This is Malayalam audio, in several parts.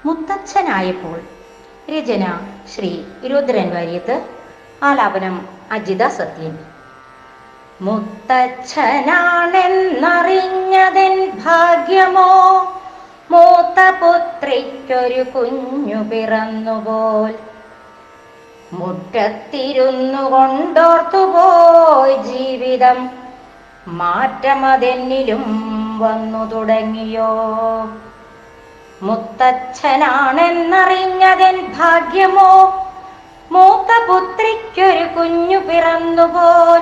മുത്തച്ഛനായപ്പോൾ. രചന ശ്രീ രുദ്രൻ വാര്യത്ത്. ആലാപനം അജിത സത്യൻ. മുത്തച്ഛനാണെന്നറിഞ്ഞതെൻ ഭാഗ്യമോ, മൂത്ത പുത്രിക്കൊരു കുഞ്ഞു പിറന്നുപോൽ. മുറ്റത്തിരുന്നു കൊണ്ടോർത്തുപോയി ജീവിതം, മാറ്റമതെന്നിലും വന്നു തുടങ്ങിയോ. മുത്തച്ഛനാണെന്നറിഞ്ഞതെൻ ഭാഗ്യമോ, മൂത്ത പുത്രിക്കൊരു കുഞ്ഞു പിറന്നുപോൽ.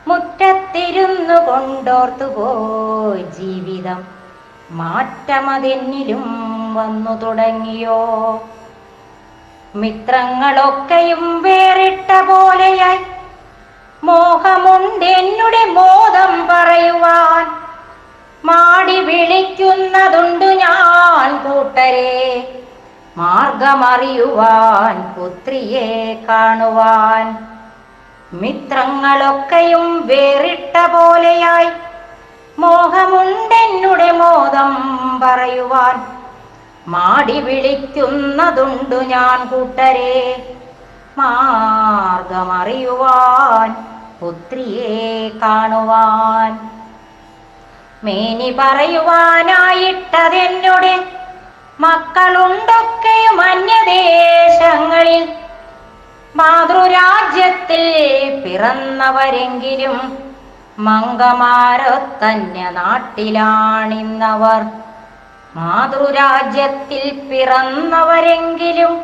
മുറ്റത്തിരുന്നു കൊണ്ടോർത്തുപോയി ജീവിതം, മാറ്റമതെന്നിലും വന്നു തുടങ്ങിയോ. മിത്രങ്ങളൊക്കെയും വേറിട്ട പോലെയായി, മോഹമുണ്ടെന്നുടെ മോദം പറയുവാൻ. മാടി വിളിക്കുന്നതുണ്ടു ഞാൻ കൂട്ടരെ, മാർഗമറിയുവാൻ പുത്രിയെ കാണുവാൻ. മിത്രങ്ങളൊക്കെയും വേറിട്ട പോലെയായി, മോഹമുണ്ടെന്നുടെ മോദം പറയുവാൻ. മാടി വിളിക്കുന്നതുണ്ടു ഞാൻ കൂട്ടരെ, മാർഗമറിയുവാൻ പുത്രിയെ കാണുവാൻ. മേനി പറയുവാനായിട്ടതെന്നുടെ മക്കളുണ്ടൊക്കെയും അന്യദേശങ്ങളിൽ. മാതൃരാജ്യത്തിൽ പിറന്നവരെങ്കിലും മംഗമാരൊത്തന്യ നാട്ടിലാണിന്നവർ. മാതൃരാജ്യത്തിൽ പിറന്നവരെങ്കിലും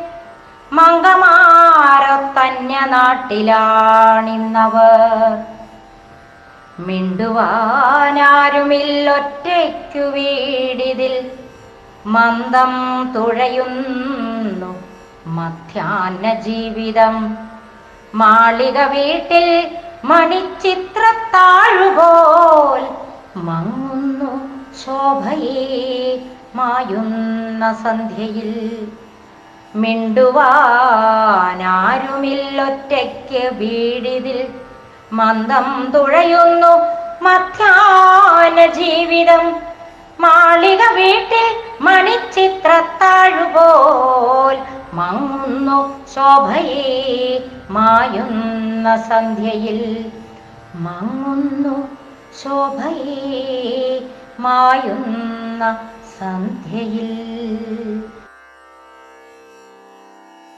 മംഗമാരൊത്തന്യ നാട്ടിലാണിന്നവർ. മിണ്ടുവാനാരുമില്ലൊറ്റയ്ക്കു വീടിതിൽ, മന്ദം തുഴയുന്നു മധ്യാഹ്ന ജീവിതം. മാളിക വീട്ടിൽ മണിച്ചിത്രത്താഴുപോൽ, മങ്ങുന്നു ശോഭയെ മായുന്ന സന്ധ്യയിൽ. മിണ്ടുവാനാരുമില്ലൊറ്റയ്ക്ക് വീടിതിൽ, മന്ദം തുഴയുന്നു മധ്യാഹ്ന ജീവിതം. മാളിക വീട്ടിൽ മണിച്ചിത്രത്താഴുപോൽ, മങ്ങുന്നു ശോഭയെ മായുന്ന സന്ധ്യയിൽ. മങ്ങുന്നു ശോഭയെ മായുന്ന സന്ധ്യയിൽ.